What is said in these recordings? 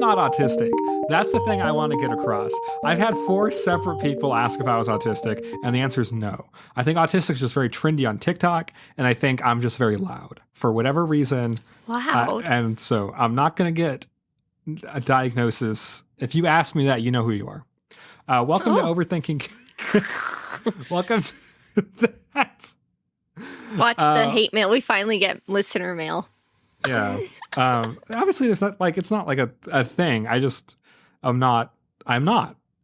not autistic. That's the thing I want to get across. I've had 4 separate people ask if I was autistic, and the answer is no. I think autistic is just very trendy on TikTok, and I think I'm just very loud for whatever reason. Loud. And so I'm not going to get a diagnosis. If you ask me that, you know who you are. Welcome to Overthinking. Welcome to that. Watch the hate mail. We finally get listener mail. Yeah. Obviously, there's not like, it's not like a thing. I'm not.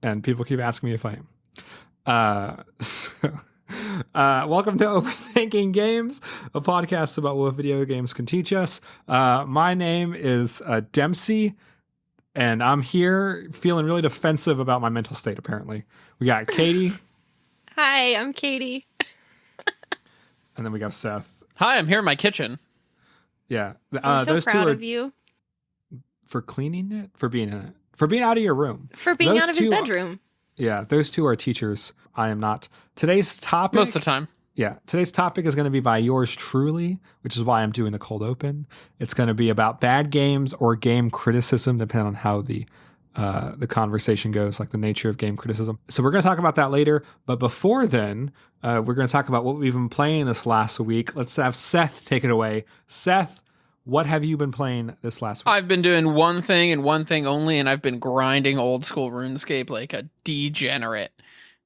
And people keep asking me if I am. Welcome to Overthinking Games, a podcast about what video games can teach us. My name is Dempsey, and I'm here feeling really defensive about my mental state, apparently. We got Katie. Hi, I'm Katie. And then we got Seth. Hi, I'm here in my kitchen. Yeah. I'm so those proud two are of you. For cleaning it? For being in it? For being out of your room? For being Those out of his two bedroom. Yeah, those two are teachers. I am not. Today's topic... Most of the time. Yeah, today's topic is going to be by yours truly, which is why I'm doing the cold open. It's going to be about bad games or game criticism, depending on how the conversation goes, like the nature of game criticism. So we're going to talk about that later. But before then, we're going to talk about what we've been playing this last week. Let's have Seth take it away. Seth, what have you been playing this last week? I've been doing one thing and one thing only, and I've been grinding old school RuneScape like a degenerate.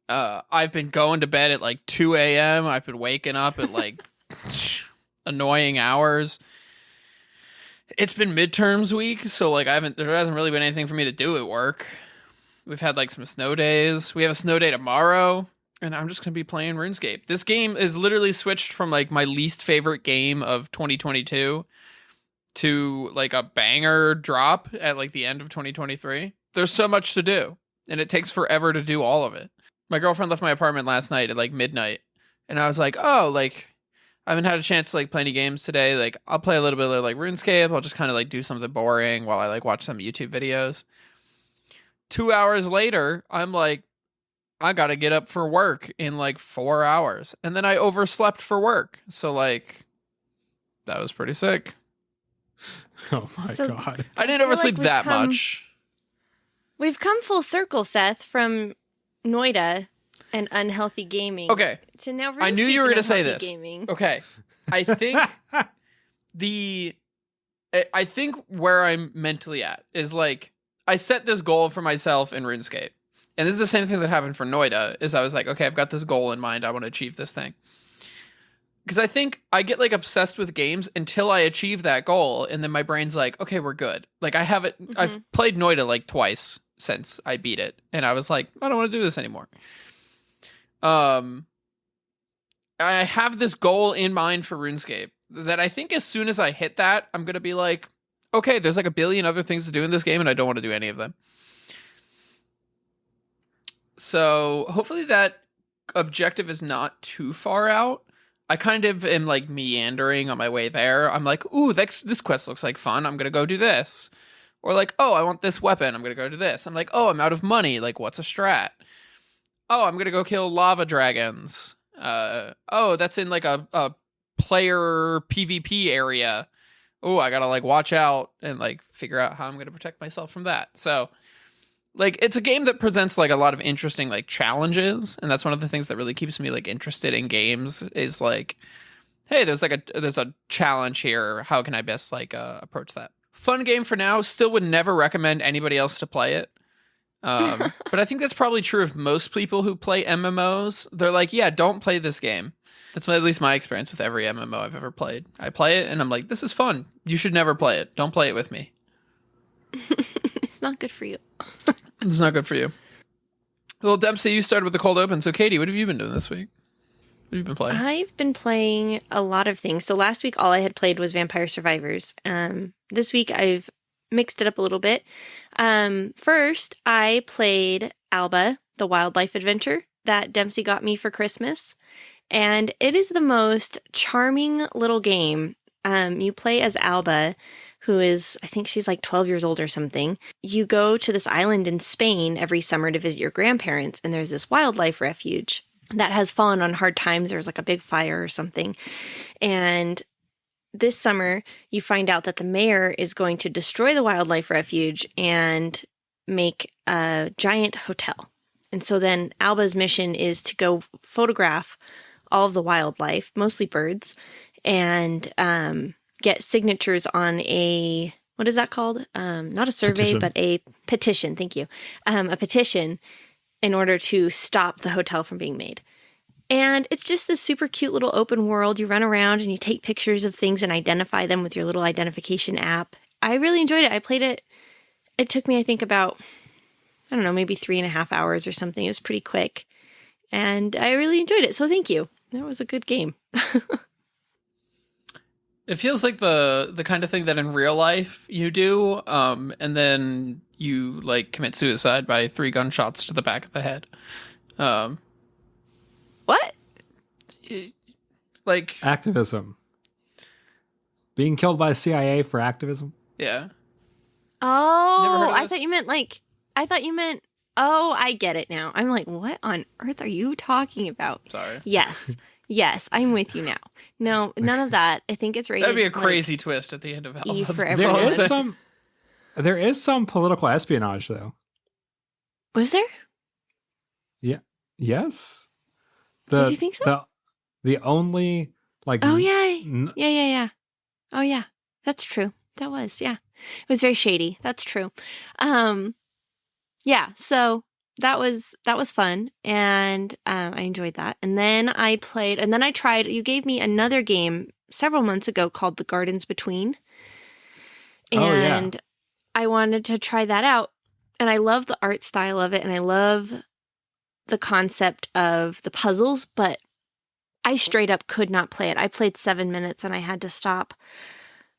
I've been going to bed at like 2 a.m. I've been waking up at like annoying hours. It's been midterms week, so like there hasn't really been anything for me to do at work. We've had like some snow days. We have a snow day tomorrow, and I'm just going to be playing RuneScape. This game is literally switched from like my least favorite game of 2022 to like a banger drop at like the end of 2023. There's so much to do, and it takes forever to do all of it. My girlfriend left my apartment last night at like midnight, and I was like, oh, like I haven't had a chance to like play any games today. Like I'll play a little bit of like RuneScape. I'll just kind of like do something boring while I like watch some YouTube videos. 2 hours later, I'm like, I got to get up for work in like 4 hours. And then I overslept for work. So like that was pretty sick. Oh my God. I didn't oversleep that much. We've come full circle, Seth, from Noida and unhealthy gaming. Okay. So now I knew you were going to say this. Gaming. Okay. I think I think where I'm mentally at is like I set this goal for myself in RuneScape. And this is the same thing that happened for Noida is I was like, okay, I've got this goal in mind. I want to achieve this thing. Because I think I get like obsessed with games until I achieve that goal. And then my brain's like, okay, we're good. Like I haven't, I've played Noida like twice since I beat it. And I was like, I don't want to do this anymore. I have this goal in mind for RuneScape that I think as soon as I hit that, I'm going to be like, okay, there's like a billion other things to do in this game and I don't want to do any of them. So hopefully that objective is not too far out. I kind of am like meandering on my way there. I'm like, ooh, this quest looks like fun. I'm going to go do this. Or like, oh, I want this weapon. I'm going to go do this. I'm like, oh, I'm out of money. Like, what's a strat? Oh, I'm going to go kill lava dragons. Oh, that's in like a player PvP area. Oh, I got to like watch out and like figure out how I'm going to protect myself from that. So like, it's a game that presents like a lot of interesting like challenges. And that's one of the things that really keeps me like interested in games is like, hey, there's a challenge here. How can I best like approach that? Fun game for now. Still would never recommend anybody else to play it. But I think that's probably true of most people who play MMOs. They're like, yeah, don't play this game. That's at least my experience with every MMO I've ever played. I play it and I'm like, this is fun. You should never play it. Don't play it with me. It's not good for you. It's not good for you. Well, Dempsey, you started with the cold open. So, Katie, what have you been doing this week? What have you been playing? I've been playing a lot of things. So last week, all I had played was Vampire Survivors. This week, I've mixed it up a little bit. First, I played Alba, the wildlife adventure that Dempsey got me for Christmas. And it is the most charming little game. You play as Alba, who is, I think she's like 12 years old or something. You go to this island in Spain every summer to visit your grandparents, and there's this wildlife refuge that has fallen on hard times. There's like a big fire or something. And this summer, you find out that the mayor is going to destroy the wildlife refuge and make a giant hotel. And so then Alba's mission is to go photograph all of the wildlife, mostly birds, and get signatures on a, what is that called? Not a survey, Petition. but a petition. Thank you. A petition in order to stop the hotel from being made. And it's just this super cute little open world. You run around and you take pictures of things and identify them with your little identification app. I really enjoyed it. I played it. It took me, I think, about, I don't know, maybe 3.5 hours or something. It was pretty quick. And I really enjoyed it. So thank you. That was a good game. It feels like the kind of thing that in real life you do, and then you like commit suicide by 3 gunshots to the back of the head. What? Like Activism. Being killed by CIA for activism? yeah. Oh, Never heard of I this? thought you meant, oh, I get it now. I'm like, what on earth are you talking about? Sorry. Yes. Yes, I'm with you now. No, none of that. I think it's rated. That'd be a like, crazy twist at the end of Alba. E for That's all everyone. I'm There saying. is some political espionage though. Was there? Yes. Did you think so? The only like Oh yeah. n- Yeah. Oh yeah. That's true. That was, yeah. It was very shady. That's true. Yeah, so that was fun, and I enjoyed that. And then I tried, you gave me another game several months ago called The Gardens Between. Oh, yeah. And I wanted to try that out. And I love the art style of it, and I love the concept of the puzzles, but I straight up could not play it. I played 7 minutes and I had to stop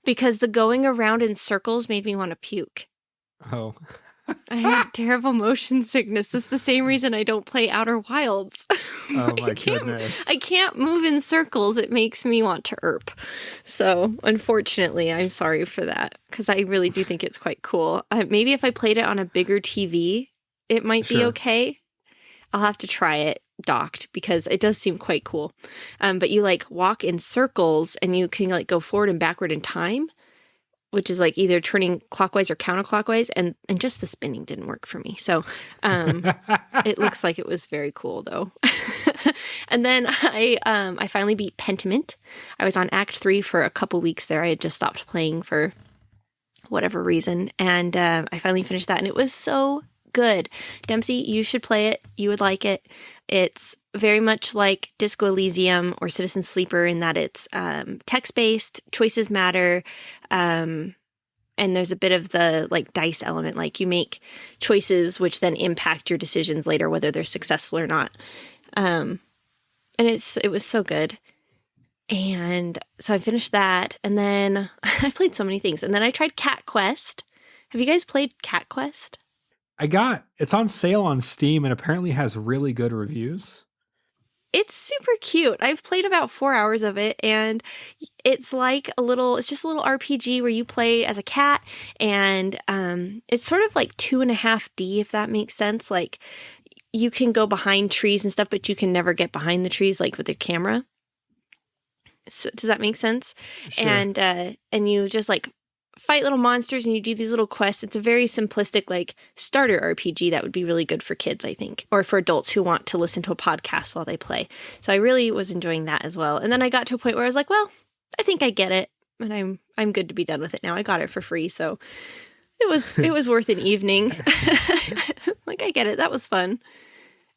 because the going around in circles made me want to puke. oh. I had terrible motion sickness. That's the same reason I don't play Outer Wilds. Oh my I can't- goodness. I can't move in circles. It makes me want to erp. So, unfortunately, I'm sorry for that because I really do think it's quite cool. Maybe if I played it on a bigger TV, it might be Sure. okay. I'll have to try it docked because it does seem quite cool. But you like walk in circles and you can like go forward and backward in time, which is like either turning clockwise or counterclockwise, and just the spinning didn't work for me. So it looks like it was very cool though. And then I finally beat Pentiment. I was on Act 3 for a couple weeks there. I had just stopped playing for whatever reason, and I finally finished that, and it was so good. Dempsey, you should play it. You would like it. It's very much like Disco Elysium or Citizen Sleeper in that it's text-based, choices matter, and there's a bit of the like dice element, like you make choices which then impact your decisions later, whether they're successful or not. And it was so good. And so I finished that, and then I played so many things. And then I tried Cat Quest. Have you guys played Cat Quest? It's on sale on Steam and apparently has really good reviews. It's super cute. I've played about 4 hours of it, and it's just a little RPG where you play as a cat, and it's sort of like 2.5D, if that makes sense. Like you can go behind trees and stuff, but you can never get behind the trees, like with the camera. So, does that make sense? Sure. And you just like fight little monsters and you do these little quests. It's a very simplistic like starter RPG that would be really good for kids, I think, or for adults who want to listen to a podcast while they play. So I really was enjoying that as well. And then I got to a point where I was like, well, I think I get it, and I'm good to be done with it now. I got it for free, so it was worth an evening. Like I get it. That was fun.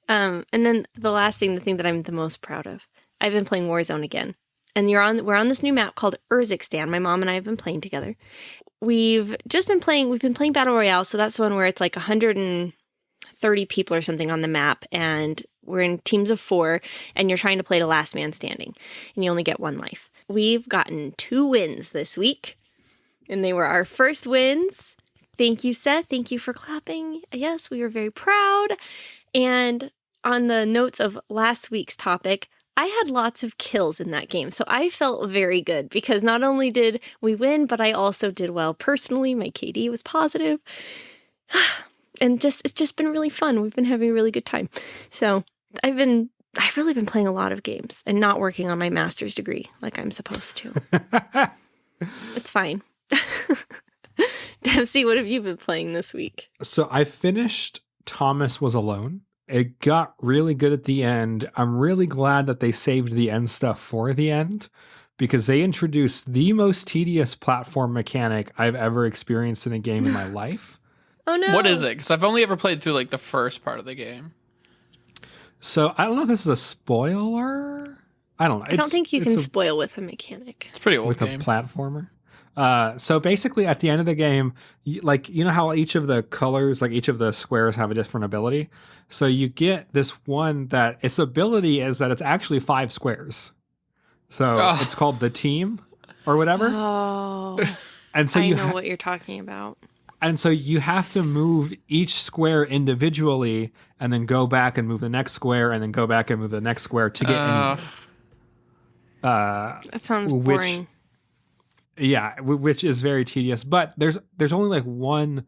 And then the thing that I'm the most proud of, I've been playing Warzone again. And we're on this new map called Urzikstan. My mom and I have been playing together. We've been playing Battle Royale, so that's the one where it's like 130 people or something on the map, and we're in teams of 4, and you're trying to play to last man standing, and you only get 1 life. We've gotten 2 wins this week, and they were our first wins. Thank you, Seth. Thank you for clapping. Yes, we were very proud. And on the notes of last week's topic, I had lots of kills in that game, so I felt very good because not only did we win, but I also did well personally. My KD was positive. And it's just been really fun. We've been having a really good time. So I've really been playing a lot of games and not working on my master's degree like I'm supposed to. It's fine. Dempsey, what have you been playing this week? So I finished Thomas Was Alone. It got really good at the end. I'm really glad that they saved the end stuff for the end because they introduced the most tedious platform mechanic I've ever experienced in a game in my life. Oh no. What is it? Because I've only ever played through like the first part of the game. So I don't know if this is a spoiler. I don't know. I don't think you can spoil with a mechanic. It's a pretty old with game. A platformer. So basically at the end of the game, you know how each of the colors, like each of the squares have a different ability? So you get this one that its ability is that it's actually 5 squares. So it's called the team or whatever. Oh, and so I know what you're talking about. And so you have to move each square individually and then go back and move the next square and then go back and move the next square to get anywhere. That sounds boring. Which is very tedious, but there's only like one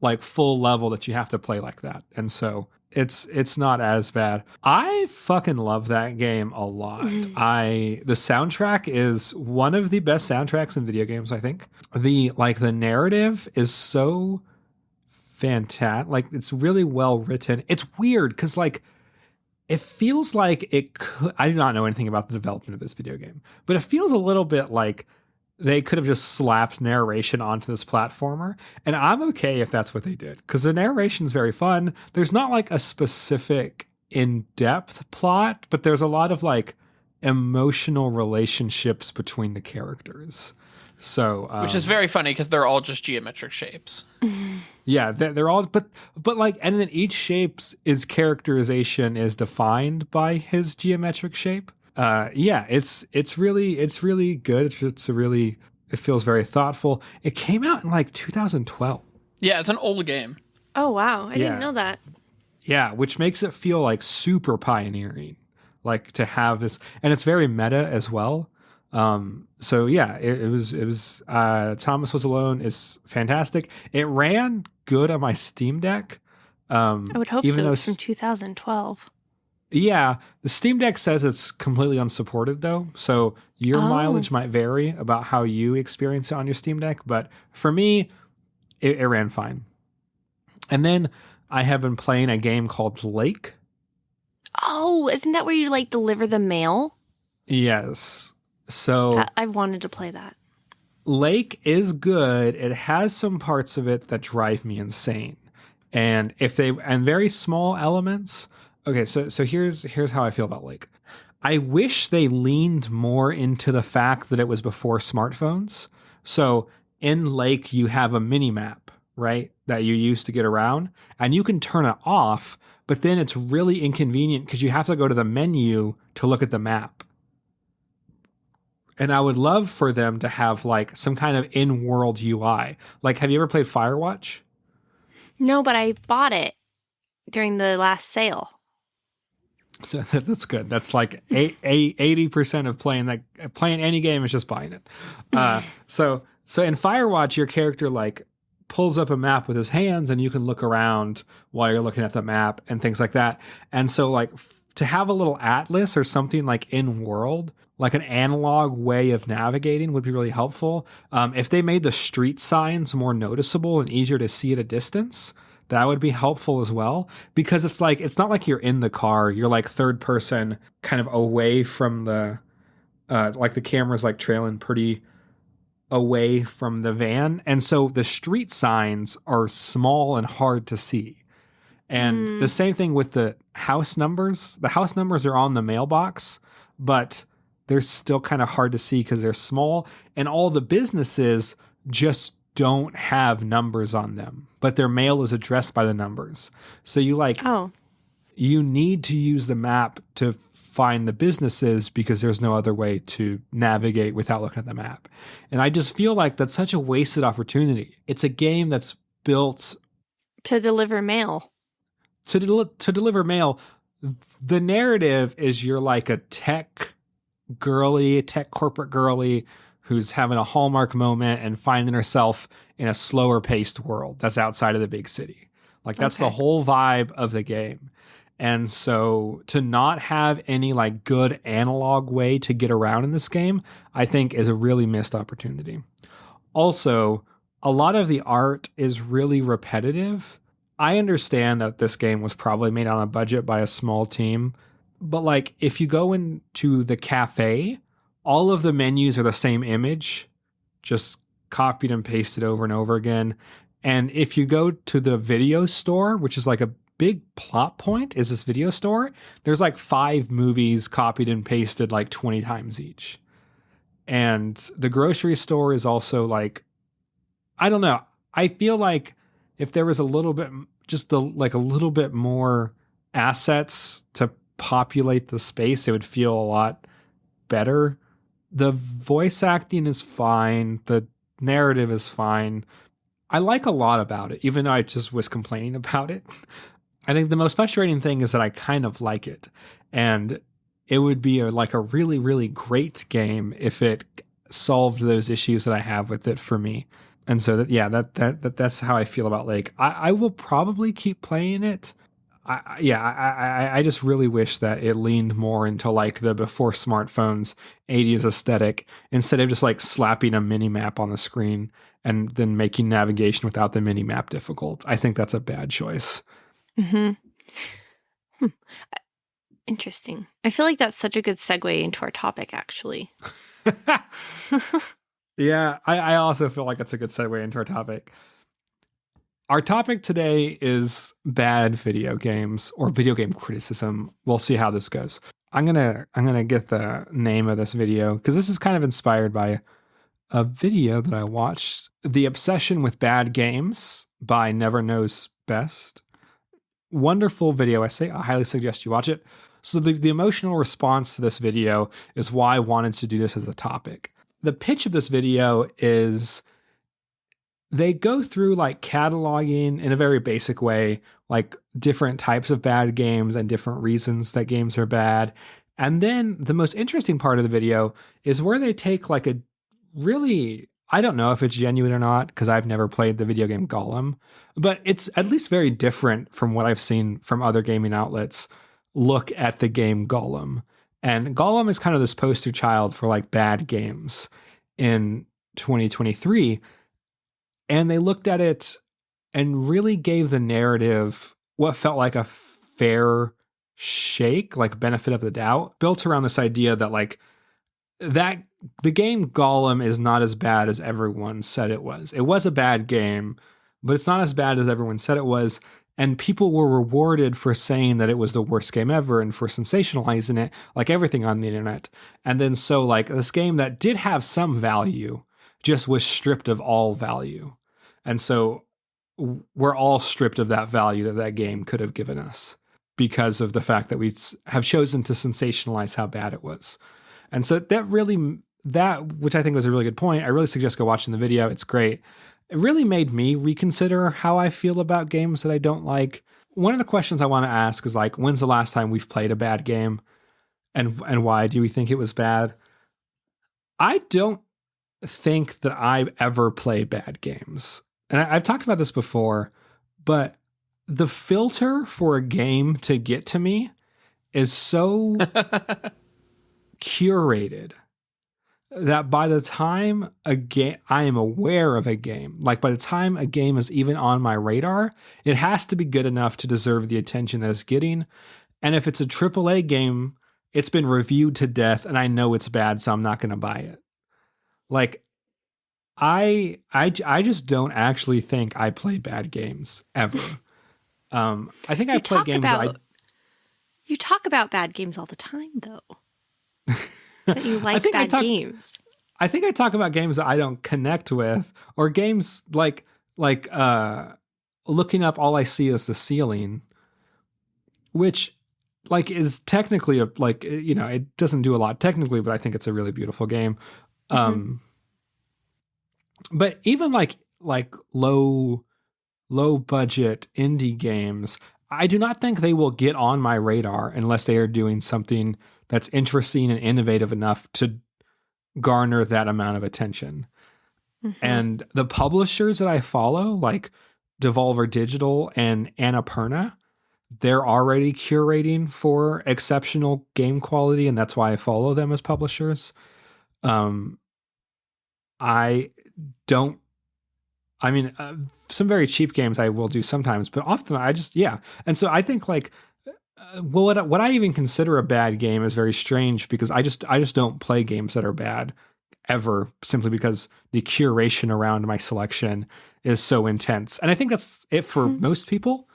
like full level that you have to play like that. And so it's not as bad. I fucking love that game a lot. The soundtrack is one of the best soundtracks in video games, I think. The narrative is so fantastic. Like it's really well written. It's weird cuz like it feels like it could, I do not know anything about the development of this video game, but it feels a little bit like they could have just slapped narration onto this platformer. And I'm okay if that's what they did because the narration's very fun. There's not like a specific in-depth plot, but there's a lot of like emotional relationships between the characters. So, which is very funny because they're all just geometric shapes. Yeah, they're all, but like, and then each shape's characterization is defined by his geometric shape. It's really good. It feels very thoughtful. It came out in like 2012. Yeah, it's an old game. Oh wow, I didn't know that. Yeah, which makes it feel like super pioneering, like to have this, and it's very meta as well. So yeah, it was Thomas Was Alone is fantastic. It ran good on my Steam Deck. I would hope so. It's from 2012. Yeah, the Steam Deck says it's completely unsupported though, so your mileage might vary about how you experience it on your Steam Deck, but for me, it ran fine. And then I have been playing a game called Lake. Oh, isn't that where you like deliver the mail? Yes. So I wanted to play that. Lake is good. It has some parts of it that drive me insane. And very small elements. Okay, so here's how I feel about Lake. I wish they leaned more into the fact that it was before smartphones. So in Lake, you have a mini map, right, that you use to get around, and you can turn it off, but then it's really inconvenient because you have to go to the menu to look at the map. And I would love for them to have like some kind of in-world UI. Like, have you ever played Firewatch? No, but I bought it during the last sale. So that's good. That's like 80% of playing any game is just buying it. So in Firewatch, your character like pulls up a map with his hands, and you can look around while you're looking at the map and things like that. And so like to have a little atlas or something like in world, like an analog way of navigating would be really helpful. If they made the street signs more noticeable and easier to see at a distance, that would be helpful as well, because it's not like you're in the car. You're like third person kind of away from the, like the camera's like trailing pretty away from the van. And so the street signs are small and hard to see. And the same thing with the house numbers. The house numbers are on the mailbox, but they're still kind of hard to see because they're small. And all the businesses just don't have numbers on them, but their mail is addressed by the numbers. So you need to use the map to find the businesses because there's no other way to navigate without looking at the map. And I just feel like that's such a wasted opportunity. It's a game that's built to deliver mail. To deliver mail. The narrative is you're like a tech corporate girly who's having a Hallmark moment and finding herself in a slower paced world that's outside of the big city. Like that's the whole vibe of the game. And so to not have any like good analog way to get around in this game, I think is a really missed opportunity. Also, a lot of the art is really repetitive. I understand that this game was probably made on a budget by a small team, but like if you go into the cafe, all of the menus are the same image, just copied and pasted over and over again. And if you go to the video store, which is like a big plot point, is this video store, there's like 5 movies copied and pasted like 20 times each. And the grocery store is also like, I don't know. I feel like if there was a little bit, like a little bit more assets to populate the space, it would feel a lot better. The voice acting is fine. The narrative is fine. I like a lot about it, even though I just was complaining about it. I think the most frustrating thing is that I kind of like it. And it would be like a really, really great game if it solved those issues that I have with it for me. And so that's how I feel about Lake. I will probably keep playing it. I just really wish that it leaned more into like the before smartphones 80s aesthetic instead of just like slapping a mini map on the screen and then making navigation without the mini map difficult. I think that's a bad choice. Interesting. I feel like that's such a good segue into our topic, actually. Yeah, I also feel like it's a good segue into our topic. Our topic today is bad video games or video game criticism. We'll see how this goes. I'm gonna get the name of this video because this is kind of inspired by a video that I watched, The Obsession with Bad Games by Never Knows Best. Wonderful video essay. I highly suggest you watch it. So the emotional response to this video is why I wanted to do this as a topic. The pitch of this video is they go through like cataloging in a very basic way, like different types of bad games and different reasons that games are bad. And then the most interesting part of the video is where they take like a really, I don't know if it's genuine or not because I've never played the video game Gollum, but it's at least very different from what I've seen from other gaming outlets look at the game Gollum. And Gollum is kind of this poster child for like bad games in 2023. And they looked at it and really gave the narrative what felt like a fair shake, like benefit of the doubt, built around this idea that like that the game Gollum is not as bad as everyone said it was. It was a bad game, but it's not as bad as everyone said it was. And people were rewarded for saying that it was the worst game ever and for sensationalizing it, like everything on the internet. And then so like this game that did have some value just was stripped of all value. And so we're all stripped of that value that that game could have given us because of the fact that we have chosen to sensationalize how bad it was. And so that, which I think was a really good point, I really suggest go watching the video. It's great. It really made me reconsider how I feel about games that I don't like. One of the questions I want to ask is like, when's the last time we've played a bad game? And why do we think it was bad? I don't think that I ever play bad games. And I've talked about this before, but the filter for a game to get to me is so curated that by the time a game, I am aware of a game, like by the time a game is even on my radar, it has to be good enough to deserve the attention that it's getting. And if it's a AAA game, it's been reviewed to death and I know it's bad, so I'm not going to buy it. Like, I just don't actually think I play bad games ever. I think I play games You talk about bad games all the time, though. That you like bad games. I think I talk about games that I don't connect with, or games like looking up all I see is the ceiling, which like is technically it doesn't do a lot technically, but I think it's a really beautiful game. But even like low budget indie games, I do not think they will get on my radar unless they are doing something that's interesting and innovative enough to garner that amount of attention. And the publishers that I follow, like Devolver Digital and Annapurna, they're already curating for exceptional game quality, and that's why I follow them as publishers. I don't. I mean, some very cheap games I will do sometimes, but often I just And so I think like, what I even consider a bad game is very strange because I just don't play games that are bad ever, simply because the curation around my selection is so intense. And I think that's it for most people,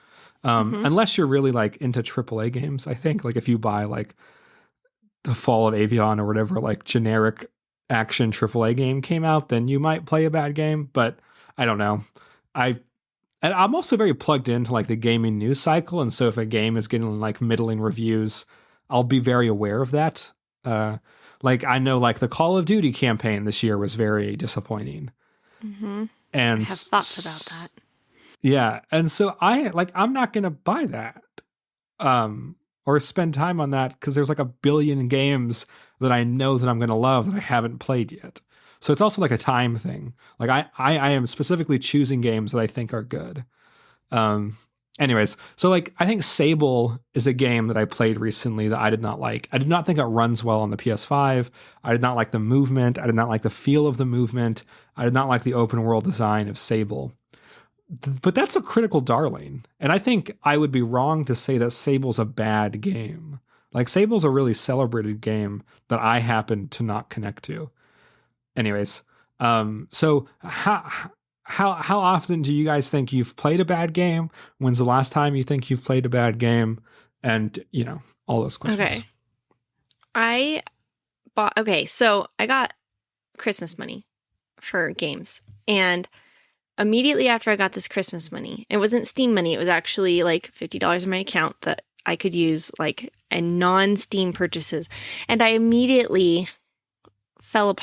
unless you're really like into AAA games. I think like if you buy like The Fall of Avion or whatever, like generic action AAA game came out, then you might play a bad game. But I don't know. And I'm also very plugged into like the gaming news cycle, and so if a game is getting like middling reviews, I'll be very aware of that. Like I know like the Call of Duty campaign this year was very disappointing. Mm-hmm. And I have thoughts about that. Yeah, and so I'm not going to buy that. Or spend time on that because there's like a billion games that I know that I'm going to love that I haven't played yet. So it's also like a time thing. Like I am specifically choosing games that I think are good. Anyways, so like I think Sable is a game that I played recently that I did not like. I did not think it runs well on the PS5. I did not like the movement. I did not like the feel of the movement. I did not like the open world design of Sable. But that's a critical darling. And I think I would be wrong to say that Sable's a bad game. Like Sable's a really celebrated game that I happen to not connect to. Anyways, so how often do you guys think you've played a bad game? When's the last time you think you've played a bad game? And, all those questions. Okay. So I got Christmas money for games. And immediately after I got this Christmas money, it wasn't Steam money. It was actually like $50 in my account that I could use like in non-Steam purchases. And I immediately fell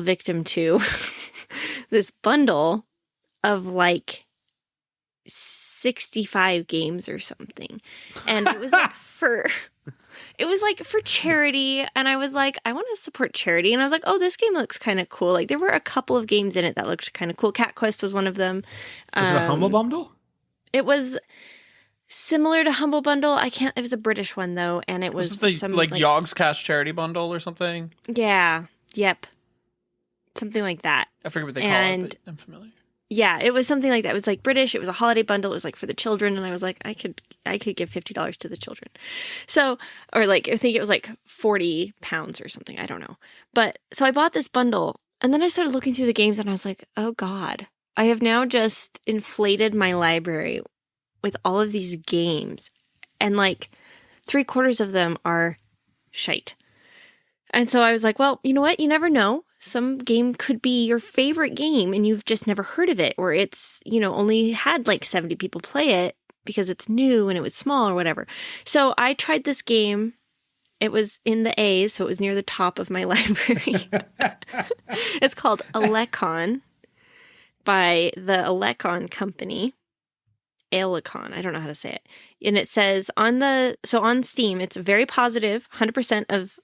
victim to this bundle of like 65 games or something. And it was like for charity. And I was like, I want to support charity. And I was like, oh, this game looks kind of cool. Like there were a couple of games in it that looked kind of cool. Cat Quest was one of them. Was it a Humble Bundle? It was similar to Humble Bundle. It was a British one though. And it was like Yogscast charity bundle or something. Yeah. Yep. Something like that. I forget what they call it, but I'm familiar. Yeah, it was something like that. It was like British. It was a holiday bundle. It was like for the children. And I was like, I could give $50 to the children. So, or like, I think it was like 40 pounds or something. I don't know. But so I bought this bundle and then I started looking through the games and I was like, oh God, I have now just inflated my library with all of these games. And like 3/4 of them are shite. And so I was like, well, you know what? You never know. Some game could be your favorite game and you've just never heard of it, or it's, only had like 70 people play it because it's new and it was small or whatever. So I tried this game. It was in the A's, so it was near the top of my library. It's called Elecon by the Elecon company. Elecon, I don't know how to say it. And it says on Steam, it's very positive, 100% of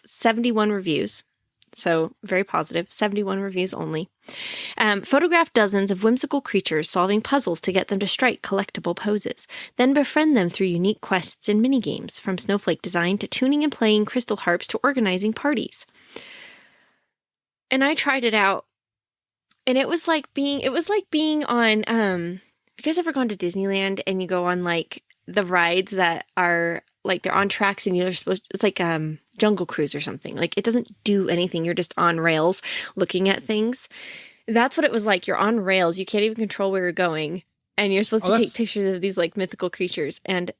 71 reviews. So very positive, 71 reviews only. Photograph dozens of whimsical creatures solving puzzles to get them to strike collectible poses. Then befriend them through unique quests and minigames, from snowflake design to tuning and playing crystal harps to organizing parties. And I tried it out, and it was like being on, you guys ever gone to Disneyland and you go on like the rides that are like they're on tracks and it's like Jungle Cruise or something. Like it doesn't do anything. You're just on rails looking at things. That's what it was like. You're on rails. You can't even control where you're going. And you're supposed to take pictures of these like mythical creatures. And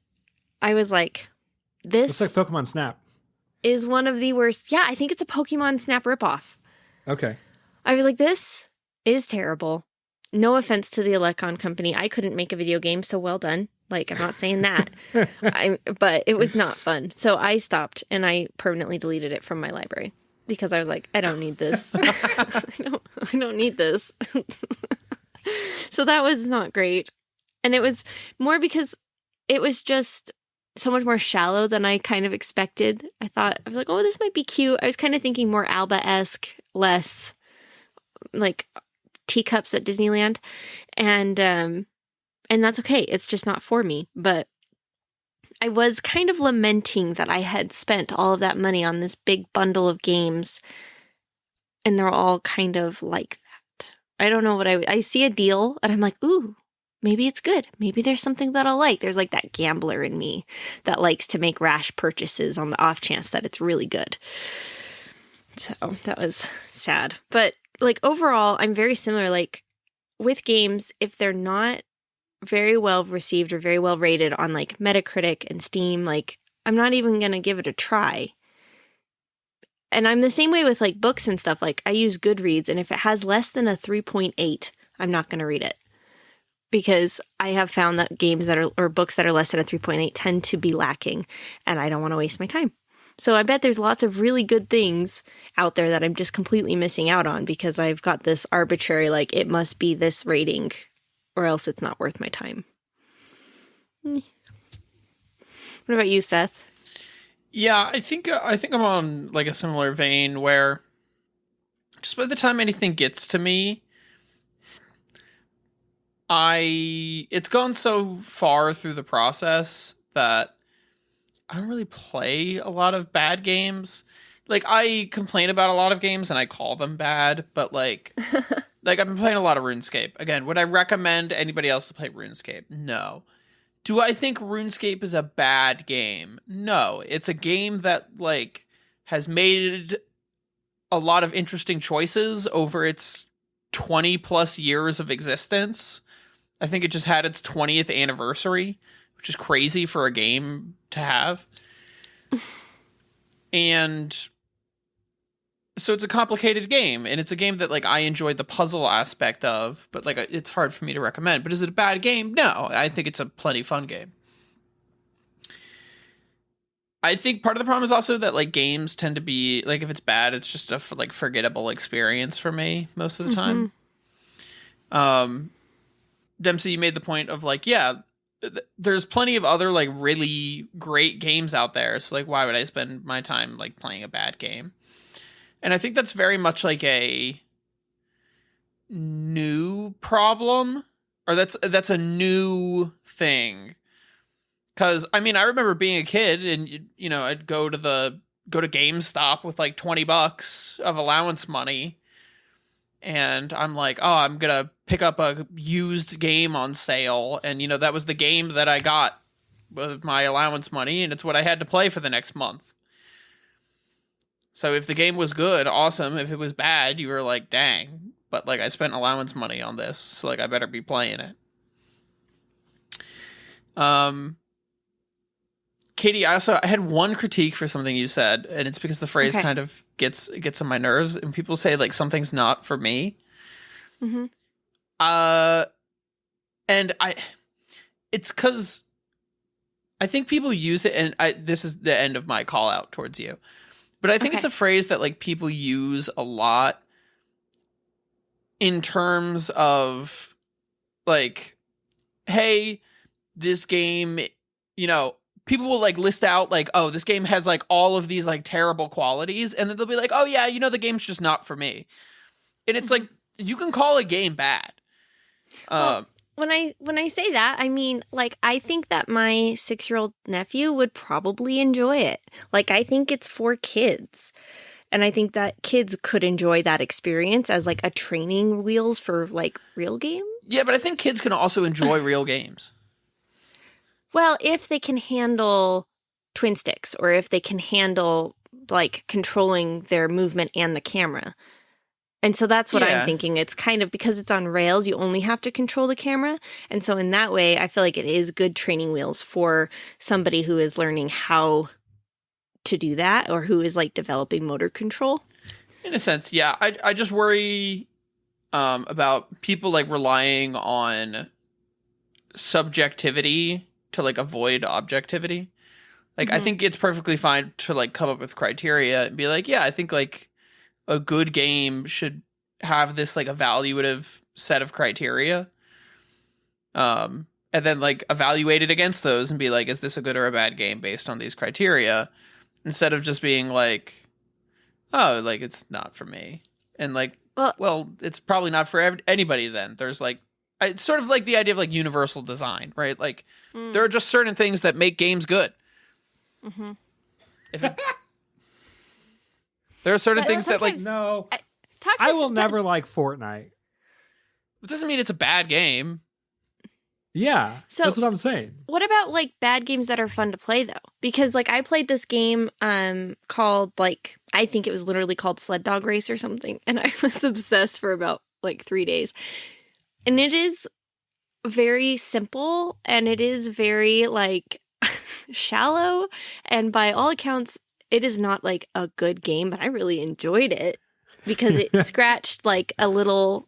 I was like, this looks like Pokemon Snap. Is one of the worst. Yeah, I think it's a Pokemon Snap ripoff. Okay. I was like, this is terrible. No offense to the Elecon company. I couldn't make a video game, so well done. Like, I'm not saying that. But it was not fun. So I stopped and I permanently deleted it from my library because I was like, I don't need this. I don't need this. So that was not great. And it was more because it was just so much more shallow than I kind of expected. I was like, oh, this might be cute. I was kind of thinking more Alba-esque, less like teacups at Disneyland. And And that's okay. It's just not for me. But I was kind of lamenting that I had spent all of that money on this big bundle of games, and they're all kind of like that. I don't know what I see a deal and I'm like, ooh, maybe it's good. Maybe there's something that I'll like. There's like that gambler in me that likes to make rash purchases on the off chance that it's really good. So that was sad. But like overall, I'm very similar. Like with games, if they're not very well received or very well rated on like Metacritic and Steam, like I'm not even going to give it a try. And I'm the same way with like books and stuff. Like I use Goodreads, and if it has less than a 3.8, I'm not going to read it. Because I have found that games that are, or books that are less than a 3.8 tend to be lacking, and I don't want to waste my time. So I bet there's lots of really good things out there that I'm just completely missing out on because I've got this arbitrary, like, it must be this rating or else it's not worth my time. What about you, Seth? Yeah, I think I'm on like a similar vein where just by the time anything gets to me, it's gone so far through the process that I don't really play a lot of bad games. Like I complain about a lot of games and I call them bad, but like I've been playing a lot of RuneScape. Again, would I recommend anybody else to play RuneScape? No. Do I think RuneScape is a bad game? No. It's a game that like has made a lot of interesting choices over its 20 plus years of existence. I think it just had its 20th anniversary, which is crazy for a game to have. And so it's a complicated game, and it's a game that like I enjoyed the puzzle aspect of, but like it's hard for me to recommend. But is it a bad game? No, I think it's a plenty fun game. I think part of the problem is also that like games tend to be like if it's bad, it's just a like forgettable experience for me most of the time. Dempsey, you made the point of like, yeah, there's plenty of other like really great games out there. So like, why would I spend my time like playing a bad game? And I think that's very much like a new problem, or that's a new thing. Because I mean, I remember being a kid, and you know, I'd go to GameStop with like $20 of allowance money, and I'm like, oh, I'm gonna pick up a used game on sale, and you know, that was the game that I got with my allowance money, and it's what I had to play for the next month. So if the game was good, awesome. If it was bad, you were like, dang. But like I spent allowance money on this, so like I better be playing it. Katie, I had one critique for something you said, and it's because the phrase kind of gets on my nerves, and people say like something's not for me. Mm-hmm. And it's because I think people use it, and this is the end of my call out towards you. But I think it's a phrase that like people use a lot in terms of like, hey, this game, you know, people will like list out like, oh, this game has like all of these like terrible qualities. And then they'll be like, oh yeah, you know, the game's just not for me. And it's like, you can call a game bad. Well, when I say that, I mean, like, I think that my 6-year-old nephew would probably enjoy it. Like, I think it's for kids. And I think that kids could enjoy that experience as, like, a training wheels for, like, real games. Yeah, but I think kids can also enjoy real games. Well, if they can handle twin sticks or if they can handle, like, controlling their movement and the camera. And so that's what I'm thinking. It's kind of because it's on rails, you only have to control the camera. And so in that way, I feel like it is good training wheels for somebody who is learning how to do that or who is like developing motor control. In a sense, yeah. I just worry about people like relying on subjectivity to like avoid objectivity. Like I think it's perfectly fine to like come up with criteria and be like, yeah, I think like a good game should have this like evaluative set of criteria. And then like evaluate it against those and be like, is this a good or a bad game based on these criteria? Instead of just being like, oh, like it's not for me. And like, well it's probably not for anybody then. There's like It's sort of like the idea of like universal design, right? Like there are just certain things that make games good. Mm-hmm. There are certain things that like No, Talk to I will never like Fortnite. it doesn't mean it's a bad game. Yeah, So- that's what I'm saying. What about like bad games that are fun to play though? Because like I played this game called like I think it was literally called Sled Dog Race or something, and I was obsessed for about like 3 days. And it is very simple and it is very like shallow, and by all accounts it is not like a good game, but I really enjoyed it because it scratched like a little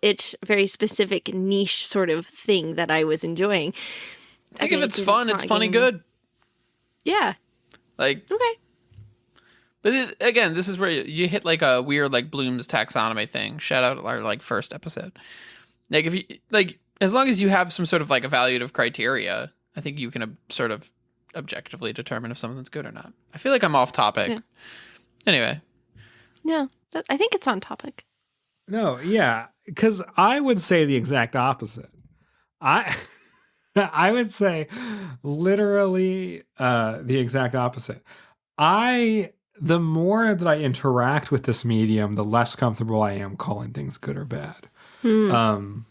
itch, very specific niche sort of thing that I was enjoying. I think if it's fun, it's funny good. Yeah. Like Okay. But again, this is where you hit like a weird like Bloom's taxonomy thing. Shout out our like first episode. Like if you like, as long as you have some sort of like evaluative criteria, I think you can sort of objectively determine if something's good or not. I feel like I'm off topic. Yeah. Anyway. No, I think it's on topic. No, yeah, because I would say the exact opposite. I would say literally the exact opposite. The more that I interact with this medium, the less comfortable I am calling things good or bad. And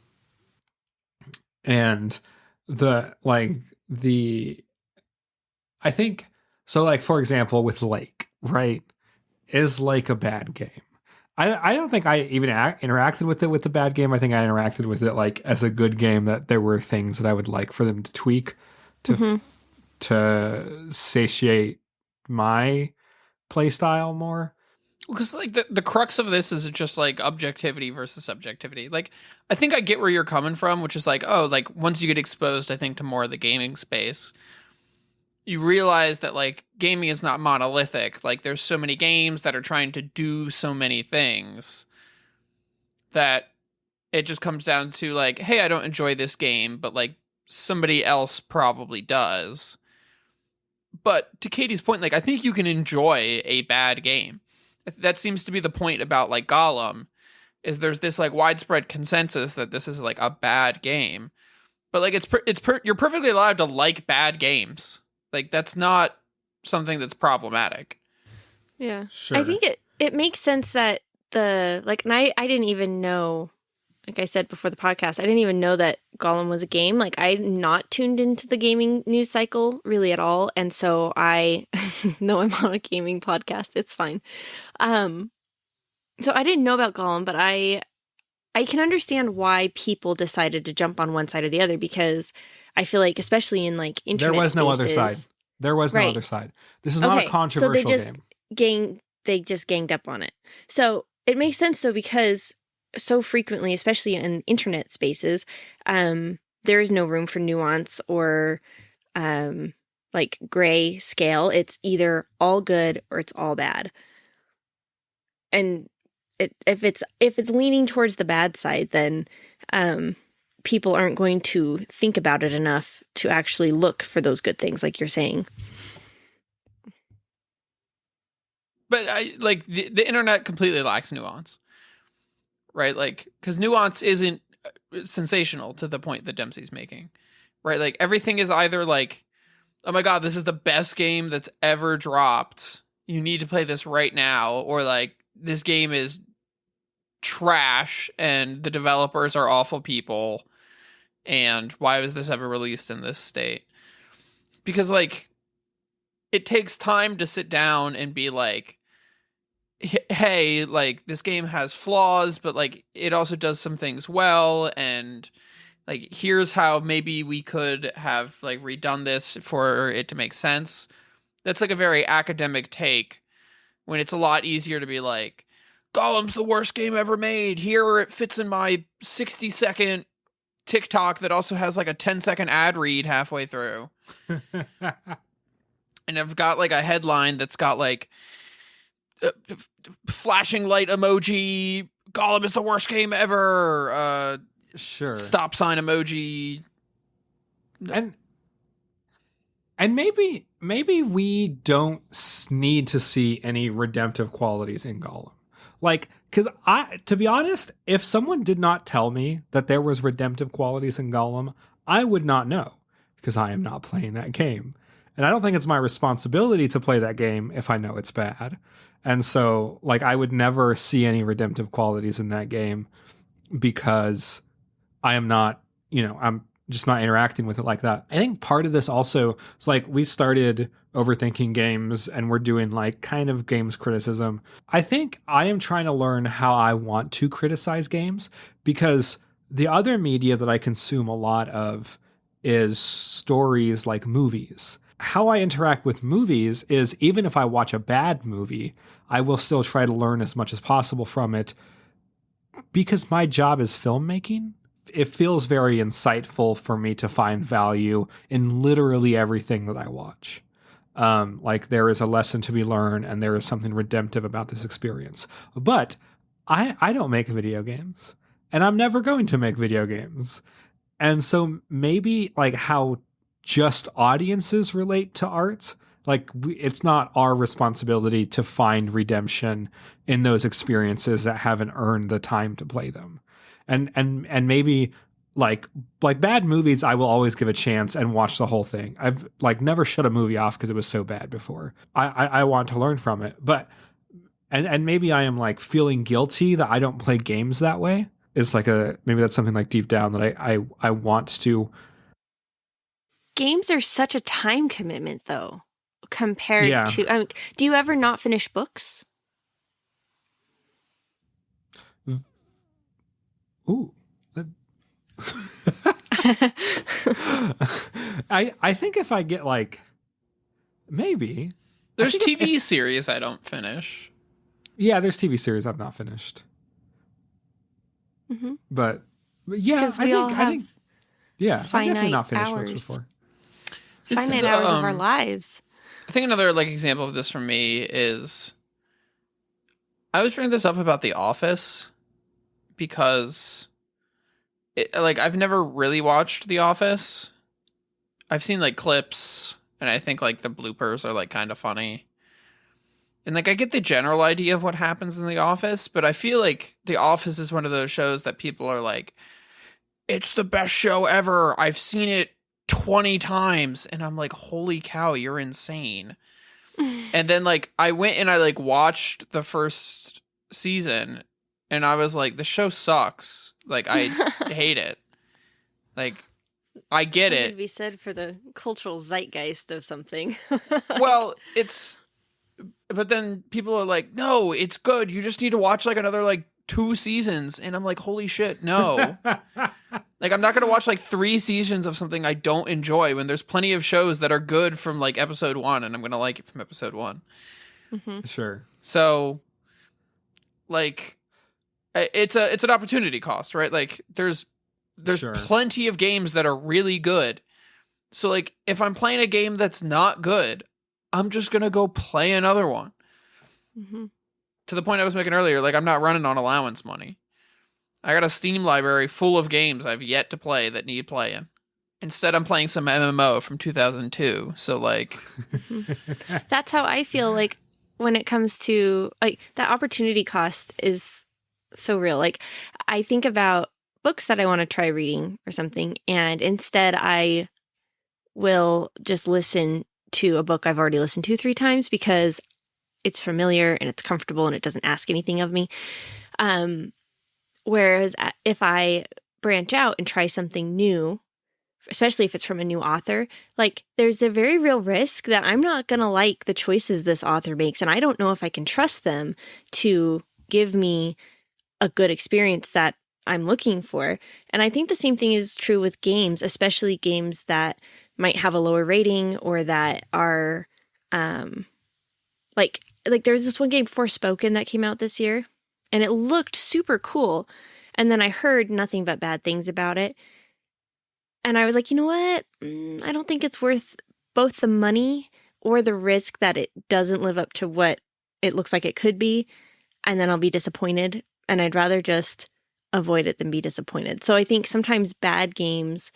I think so. Like for example, with Lake, right? Is Lake a bad game? I don't think I even interacted with it with the bad game. I think I interacted with it like as a good game, that there were things that I would like for them to tweak to satiate my play style more. Because like the crux of this is just like objectivity versus subjectivity. Like I think I get where you're coming from, which is like, oh, like once you get exposed, I think, to more of the gaming space, you realize that like gaming is not monolithic. Like there's so many games that are trying to do so many things that it just comes down to like, hey, I don't enjoy this game, but like somebody else probably does. But to Katie's point, like I think you can enjoy a bad game. That seems to be the point about like Gollum, is there's this like widespread consensus that this is like a bad game. But like you're perfectly allowed to like bad games. Like that's not something that's problematic. Yeah. Sure. I think it makes sense that and I didn't even know, like I said before the podcast, I didn't even know that Gollum was a game. Like I'm not tuned into the gaming news cycle really at all. And so I know I'm on a gaming podcast. It's fine. So I didn't know about Gollum, but I can understand why people decided to jump on one side or the other, because I feel like, especially in like internet There was no spaces, other side. There was no Right. other side. This is not a controversial game. They just ganged up on it. So it makes sense though, because so frequently, especially in internet spaces, there is no room for nuance or like gray scale. It's either all good or it's all bad. And if it's leaning towards the bad side, then people aren't going to think about it enough to actually look for those good things, like you're saying. But I like the internet completely lacks nuance, right? Like, because nuance isn't sensational to the point that Dempsey's making, right? Like everything is either like, oh my God, this is the best game that's ever dropped. You need to play this right now. Or like, this game is trash and the developers are awful people. And why was this ever released in this state? Because like, it takes time to sit down and be like, hey, like this game has flaws, but like it also does some things well, and like here's how maybe we could have like redone this for it to make sense. That's like a very academic take, when it's a lot easier to be like, Gollum's the worst game ever made. Here it fits in my 60-second TikTok that also has like a 10-second ad read halfway through. And I've got like a headline that's got like flashing light emoji, Gollum is the worst game ever, Sure. stop sign emoji. And maybe we don't need to see any redemptive qualities in Gollum. Like, because to be honest, if someone did not tell me that there was redemptive qualities in Gollum, I would not know because I am not playing that game. And I don't think it's my responsibility to play that game if I know it's bad. And so, like, I would never see any redemptive qualities in that game because I am not, I'm just not interacting with it like that. I think part of this also is like we started overthinking games and we're doing like kind of games criticism. I think I am trying to learn how I want to criticize games because the other media that I consume a lot of is stories like movies. How I interact with movies is even if I watch a bad movie, I will still try to learn as much as possible from it because my job is filmmaking. It feels very insightful for me to find value in literally everything that I watch. Like there is a lesson to be learned and there is something redemptive about this experience. But I don't make video games and I'm never going to make video games. And so maybe like how just audiences relate to art, like it's not our responsibility to find redemption in those experiences that haven't earned the time to play them. And maybe like bad movies, I will always give a chance and watch the whole thing. I've like never shut a movie off because it was so bad before. I want to learn from it, but and maybe I am like feeling guilty that I don't play games that way. It's like maybe that's something like deep down that I want to. Games are such a time commitment, though, compared to. Do you ever not finish books? Ooh. I think if I get like maybe there's TV series I don't finish. Yeah, there's TV series I've not finished. Mm-hmm. But yeah, I think yeah, I've definitely not finished books before. Finite hours of our lives. I think another like example of this for me is I was bringing this up about The Office because I've never really watched The Office. I've seen like clips and I think like the bloopers are like kind of funny. And like I get the general idea of what happens in The Office, but I feel like The Office is one of those shows that people are like, it's the best show ever. I've seen it 20 times. And I'm like, holy cow, you're insane. And then like I went and I like watched the first season and I was like, the show sucks. Like I hate it. Like I get it. To be said for the cultural zeitgeist of something. Well, but then people are like, no, it's good. You just need to watch like another like 2 seasons. And I'm like, holy shit, no. Like I'm not going to watch like 3 seasons of something I don't enjoy when there's plenty of shows that are good from like episode 1 and I'm going to like it from episode 1. Mm-hmm. Sure. So like it's an opportunity cost, right? Like there's Sure. plenty of games that are really good. So like if I'm playing a game that's not good, I'm just going to go play another one. Mm-hmm. To the point I was making earlier, like I'm not running on allowance money. I got a Steam library full of games I've yet to play that need playing. Instead, I'm playing some MMO from 2002. So like, that's how I feel like when it comes to like that opportunity cost is so real. Like I think about books that I want to try reading or something, and instead I will just listen to a book I've already listened to 3 times because it's familiar and it's comfortable and it doesn't ask anything of me. Whereas if I branch out and try something new, especially if it's from a new author, like there's a very real risk that I'm not going to like the choices this author makes. And I don't know if I can trust them to give me a good experience that I'm looking for. And I think the same thing is true with games, especially games that might have a lower rating or that are like there's this one game, Forspoken, that came out this year and it looked super cool. And then I heard nothing but bad things about it. And I was like, you know what? I don't think it's worth both the money or the risk that it doesn't live up to what it looks like it could be. And then I'll be disappointed. And I'd rather just avoid it than be disappointed. So I think sometimes bad games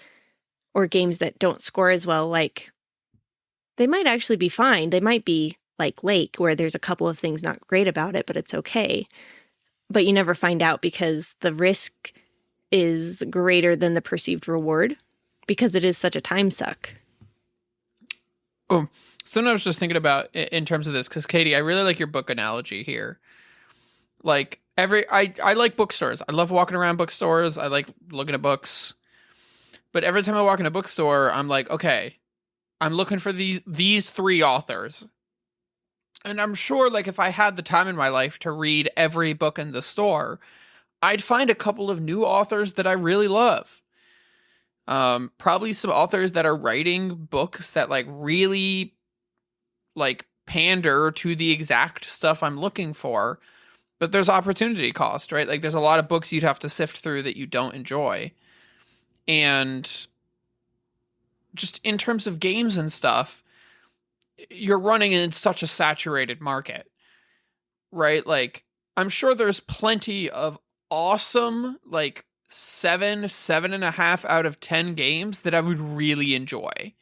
or games that don't score as well, like they might actually be fine. They might be like Lake, where there's a couple of things not great about it, but it's okay. but you never find out because the risk is greater than the perceived reward because it is such a time suck. Oh, something I was just thinking about in terms of this, because Katie, I really like your book analogy here. Like I like bookstores. I love walking around bookstores. I like looking at books. But every time I walk in a bookstore, I'm like, okay, I'm looking for these 3 authors. And I'm sure, like, if I had the time in my life to read every book in the store, I'd find a couple of new authors that I really love. Probably some authors that are writing books that, like, really, like, pander to the exact stuff I'm looking for. But there's opportunity cost, right? Like, there's a lot of books you'd have to sift through that you don't enjoy. And just in terms of games and stuff, you're running in such a saturated market, right? Like, I'm sure there's plenty of awesome, like, 7.5 out of 10 games that I would really enjoy.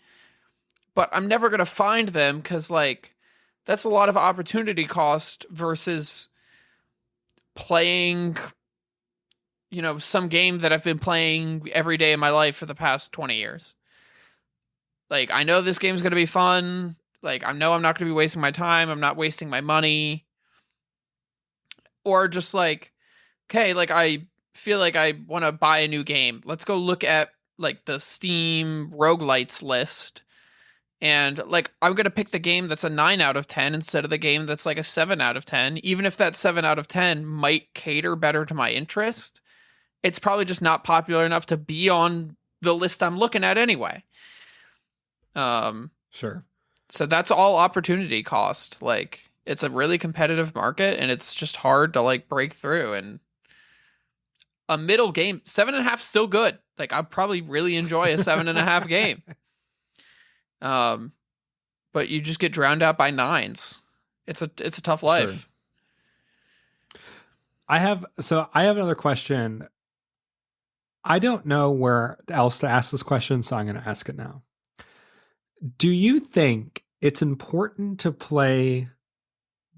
But I'm never going to find them because, like, that's a lot of opportunity cost versus playing, you know, some game that I've been playing every day of my life for the past 20 years. Like, I know this game's going to be fun. Like, I know I'm not going to be wasting my time. I'm not wasting my money. Or just like, okay, like, I feel like I want to buy a new game. Let's go look at, like, the Steam roguelites list. And, like, I'm going to pick the game that's a 9 out of 10 instead of the game that's like a 7 out of 10. Even if that 7 out of 10 might cater better to my interest, it's probably just not popular enough to be on the list I'm looking at anyway. Sure. So that's all opportunity cost. Like, it's a really competitive market, and it's just hard to, like, break through. And a middle game, 7.5 still good. Like, I'd probably really enjoy a 7.5 game. But you just get drowned out by 9s. It's a tough life. Sure. I have another question. I don't know where else to ask this question, so I'm going to ask it now. Do you think it's important to play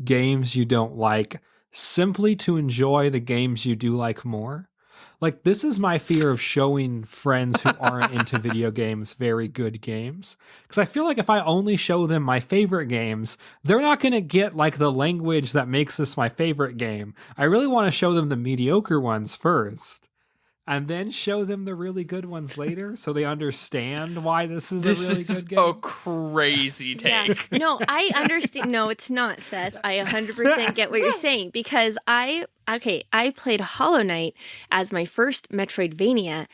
games you don't like simply to enjoy the games you do like more? Like, this is my fear of showing friends who aren't into video games very good games. Because I feel like if I only show them my favorite games, they're not going to get, like, the language that makes this my favorite game. I really want to show them the mediocre ones first, and then show them the really good ones later so they understand why this is a really good game. Oh, crazy take. Yeah. No, I understand. No, it's not, Seth. I 100% get what you're saying because I played Hollow Knight as my first Metroidvania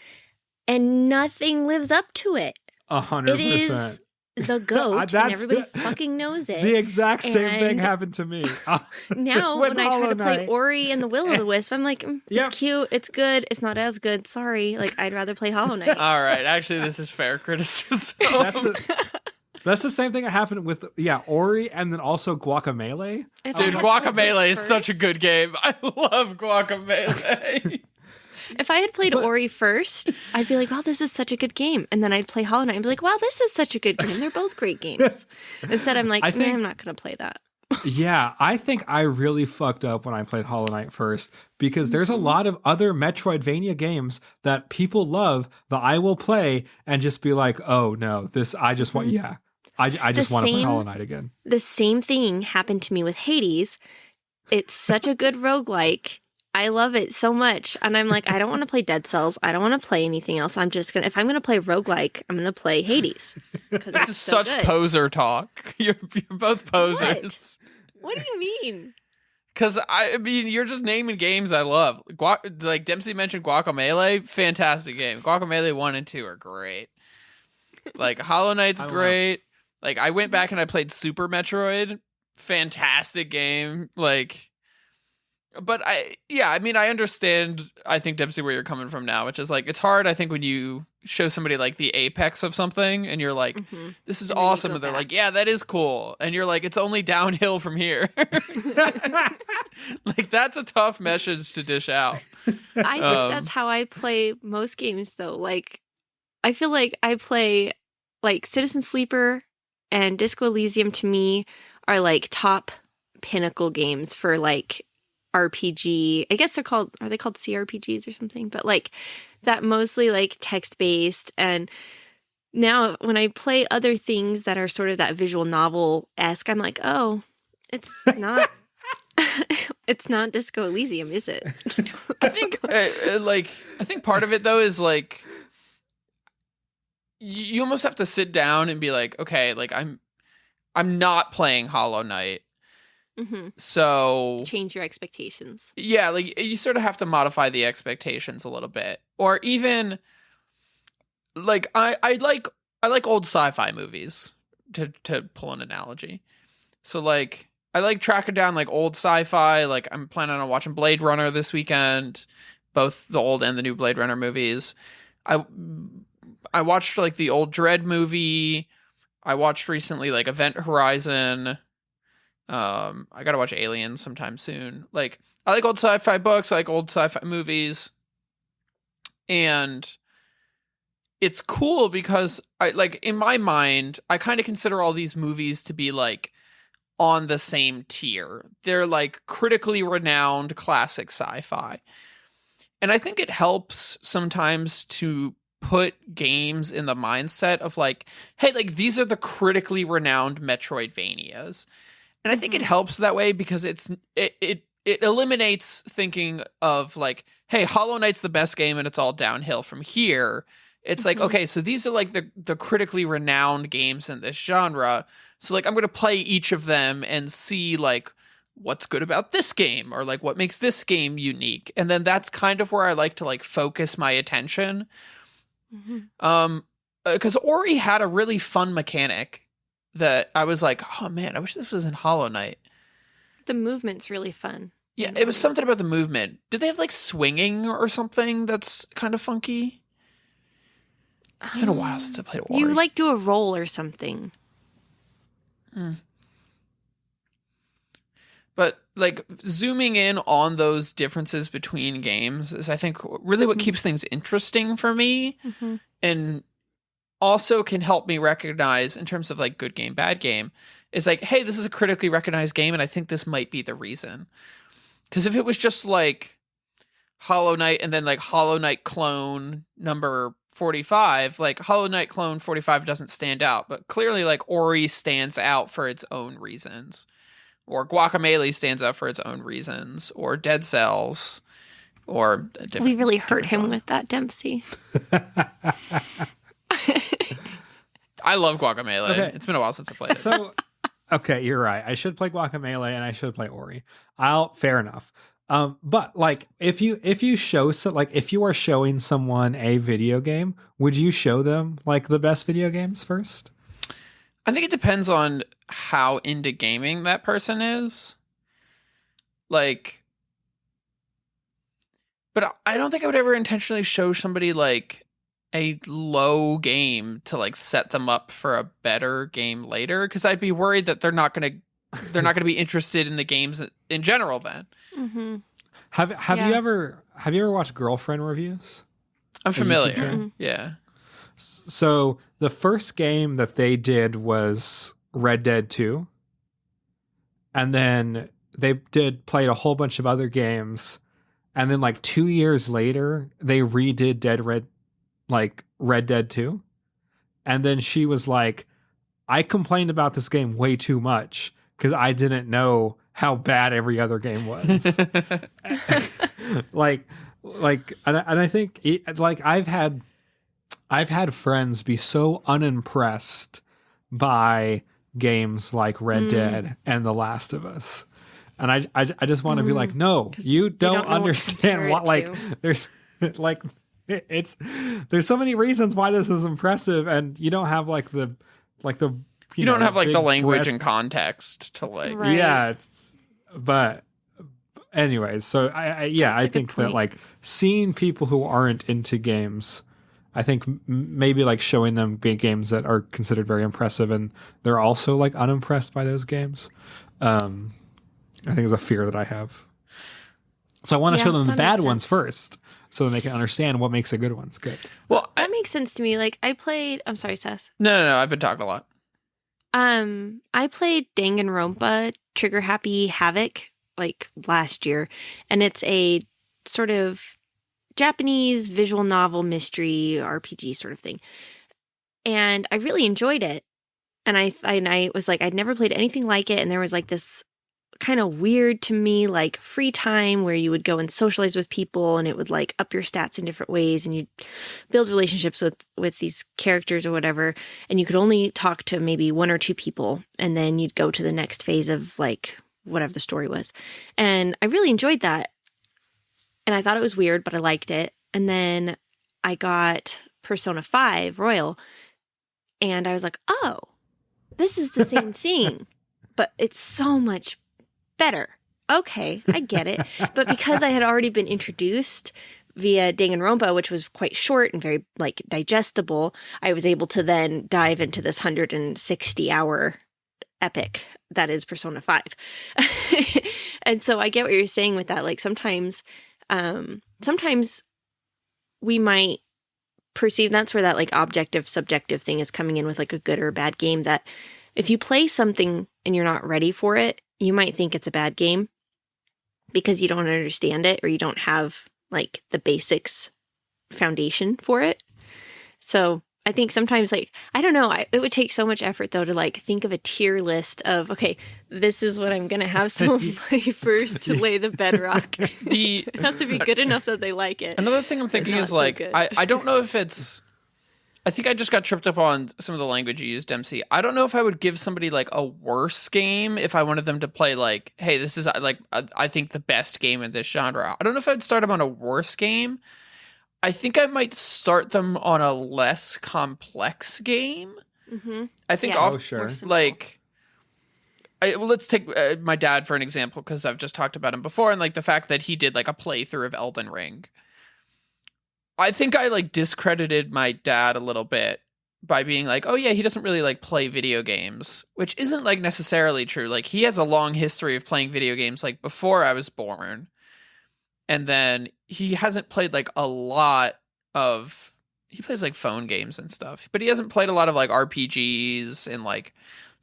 and nothing lives up to it. 100%. It is the GOAT and everybody fucking knows it. The exact same thing happened to me. Now, when I try to play Ori and the Will-O-the-Wisp, I'm like, it's cute, it's good, it's not as good, sorry. Like, I'd rather play Hollow Knight. All right, actually, this is fair criticism. That's the same thing that happened with, Ori and then also Guacamelee. Dude, Guacamelee is such a good game. I love Guacamelee. If I had played Ori first, I'd be like, wow, this is such a good game. And then I'd play Hollow Knight and be like, wow, this is such a good game. They're both great games. Instead, I'm like, I'm not going to play that. Yeah, I think I really fucked up when I played Hollow Knight first because there's a lot of other Metroidvania games that people love that I will play and just be like, oh no, I just want to play Hollow Knight again. The same thing happened to me with Hades. It's such a good roguelike. I love it so much. And I'm like, I don't want to play Dead Cells. I don't want to play anything else. If I'm going to play roguelike, I'm going to play Hades. This is such poser talk. You're both posers. What do you mean? Because, I mean, you're just naming games I love. Like Dempsey mentioned Guacamelee, fantastic game. Guacamelee 1 and 2 are great. Like, Hollow Knight's great. Like, I went back and I played Super Metroid. Fantastic game. Like... But I understand, I think, Dempsey, where you're coming from now, which is like, it's hard, I think, when you show somebody like the apex of something and you're like, this is awesome. And they're like, yeah, that is cool. And you're like, it's only downhill from here. Like, that's a tough message to dish out. I think that's how I play most games, though. Like, I feel like I play, like, Citizen Sleeper and Disco Elysium to me are, like, top pinnacle games for, like, RPG. I guess are they called CRPGs or something? But like that mostly like text-based. And now when I play other things that are sort of that visual novel-esque, I'm like, oh, it's not it's not Disco Elysium, is it? I think I think part of it though is like you almost have to sit down and be like, okay, like I'm not playing Hollow Knight. Mm-hmm. So Change your expectations. Yeah, like you sort of have to modify the expectations a little bit. Or even like I like old sci-fi movies to pull an analogy. So like I like tracking down like old sci-fi. Like I'm planning on watching Blade Runner this weekend, both the old and the new Blade Runner movies. I watched like the old Dread movie. I watched recently like Event Horizon. I gotta watch Aliens sometime soon. Like I like old sci-fi books. I like old sci-fi movies, and it's cool because I like in my mind I kind of consider all these movies to be like on the same tier. They're like critically renowned classic sci-fi. And I think it helps sometimes to put games in the mindset of like, hey, like these are the critically renowned Metroidvanias. And I think it helps that way because it eliminates thinking of like, hey, Hollow Knight's the best game and it's all downhill from here. It's like, okay, so these are like the critically renowned games in this genre. So like I'm going to play each of them and see like what's good about this game or like what makes this game unique. And then that's kind of where I like to like focus my attention. Because Ori had a really fun mechanic that I was like, oh man, I wish this was in Hollow Knight. The movement's really fun. Yeah, it was something about the movement. Did they have like swinging or something that's kind of funky? It's been a while since I played Ori. You like do a roll or something. But like zooming in on those differences between games is I think really what keeps things interesting for me and also can help me recognize in terms of like good game, bad game is like, hey, this is a critically recognized game and I think this might be the reason. Because if it was just like Hollow Knight and then like Hollow Knight clone number 45, like Hollow Knight clone 45 doesn't stand out, but clearly like Ori stands out for its own reasons, or Guacamelee stands out for its own reasons, or Dead Cells, or we really hurt him with that, Dempsey. I love Guacamelee. Okay. It's been a while since I played it. So, okay, you're right. I should play Guacamelee and I should play Ori. Fair enough. But like, if you show if you are showing someone a video game, would you show them like the best video games first? I think it depends on how into gaming that person is. Like, but I don't think I would ever intentionally show somebody like a low game to like set them up for a better game later, because I'd be worried that they're not gonna be interested in the games in general then. Mm-hmm. Have you ever watched girlfriend reviews? I'm familiar. Yeah. So the first game that they did was Red Dead 2. And then they played a whole bunch of other games. And then like 2 years later, they redid Red Dead 2. And then she was like, I complained about this game way too much because I didn't know how bad every other game was. and I think I've had friends be so unimpressed by games like Red Dead and The Last of Us. And I just want to be like, no, you don't understand what there's like there's so many reasons why this is impressive, and you don't have you don't have like the language breadth and context to like Right. Yeah, but anyways, so I think that like seeing people who aren't into games, I think maybe like showing them big games that are considered very impressive and they're also like unimpressed by those games. I think is a fear that I have. So I want to show them the bad ones first, so then they can understand what makes the good ones good. Well, That makes sense to me. Like I'm sorry, Seth. No, I've been talking a lot. I played Danganronpa Trigger Happy Havoc like last year, and it's a sort of Japanese visual novel mystery RPG sort of thing. And I really enjoyed it. And I was like, I'd never played anything like it. And there was like this kind of weird to me, like free time where you would go and socialize with people and it would like up your stats in different ways. And you'd build relationships with these characters or whatever. And you could only talk to maybe one or two people. And then you'd go to the next phase of like whatever the story was. And I really enjoyed that. And I thought it was weird, but I liked it. And then I got Persona 5 Royal. And I was like, oh, this is the same thing, but it's so much better. Okay, I get it. But because I had already been introduced via Danganronpa, which was quite short and very like digestible, I was able to then dive into this 160-hour epic that is Persona 5. And so I get what you're saying with that. Like sometimes we might perceive, that's where that like objective subjective thing is coming in with like a good or a bad game, that if you play something and you're not ready for it, you might think it's a bad game because you don't understand it or you don't have like the basics foundation for it. So I think sometimes like, I don't know, it would take so much effort though to like think of a tier list of, okay, this is what I'm going to have someone play first to lay the bedrock. It has to be good enough that they like it. Another thing I'm thinking is like, I don't know if it's, I think I just got tripped up on some of the language you used, Dempsey. I don't know if I would give somebody like a worse game if I wanted them to play like, hey, this is like, I think the best game in this genre. I don't know if I'd start them on a worse game. I think I might start them on a less complex game. Mm-hmm. I think like, let's take my dad for an example, because I've just talked about him before, and like the fact that he did like a playthrough of Elden Ring. I think I like discredited my dad a little bit by being like, oh yeah, he doesn't really like play video games, which isn't like necessarily true. Like he has a long history of playing video games like before I was born. And then he hasn't played like a lot of, he plays like phone games and stuff, but he hasn't played a lot of like RPGs and like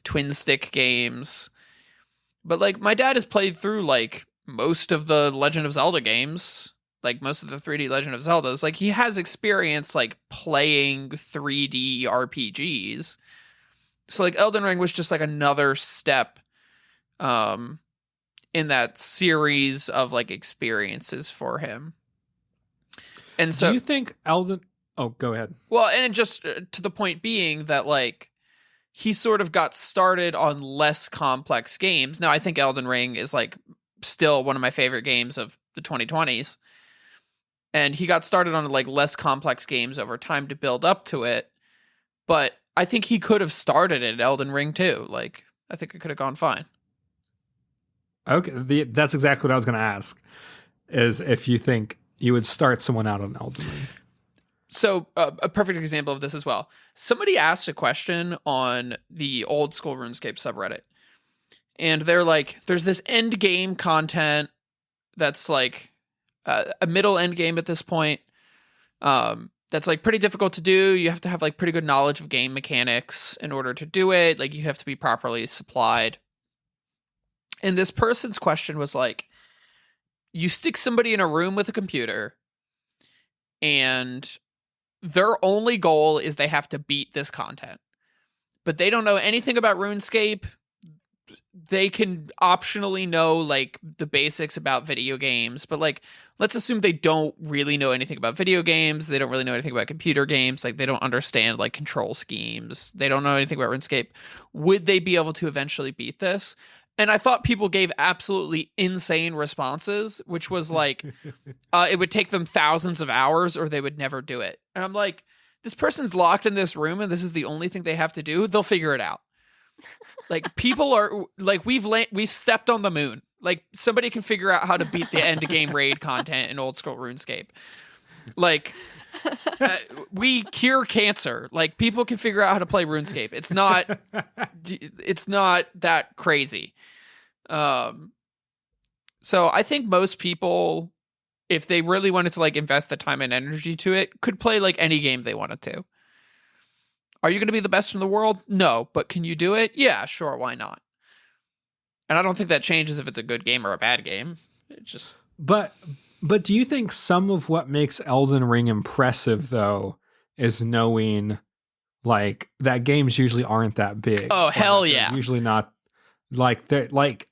twin stick games. But like my dad has played through like most of the Legend of Zelda games, like most of the 3D Legend of Zeldas. Like he has experience like playing 3D RPGs. So like Elden Ring was just like another step in that series of like experiences for him. And so, do you think Elden? Oh, go ahead. Well, and it just to the point being that like he sort of got started on less complex games. Now, I think Elden Ring is like still one of my favorite games of the 2020s, and he got started on like less complex games over time to build up to it. But I think he could have started at Elden Ring too. Like I think it could have gone fine. Okay, that's exactly what I was going to ask, is if you think you would start someone out on Elden Ring. So a perfect example of this as well. Somebody asked a question on the old school RuneScape subreddit, and they're like, there's this end game content that's like a middle end game at this point. That's like pretty difficult to do. You have to have like pretty good knowledge of game mechanics in order to do it. Like you have to be properly supplied. And this person's question was like, you stick somebody in a room with a computer and their only goal is they have to beat this content, but they don't know anything about RuneScape. They can optionally know like the basics about video games, but like, let's assume they don't really know anything about video games. They don't really know anything about computer games. Like they don't understand like control schemes. They don't know anything about RuneScape. Would they be able to eventually beat this? And I thought people gave absolutely insane responses, which was like, it would take them thousands of hours or they would never do it. And I'm like, this person's locked in this room and this is the only thing they have to do. They'll figure it out. Like people are like, we've stepped on the moon. Like somebody can figure out how to beat the end game raid content in old school RuneScape. Like we cure cancer. Like people can figure out how to play RuneScape. It's not that crazy. So I think most people, if they really wanted to like invest the time and energy to it, could play like any game they wanted to. Are you going to be the best in the world? No, but can you do it? Yeah, sure. Why not? And I don't think that changes if it's a good game or a bad game. It just But do you think some of what makes Elden Ring impressive though is knowing like that games usually aren't that big? Oh, or hell that they're yeah. Usually not like they're like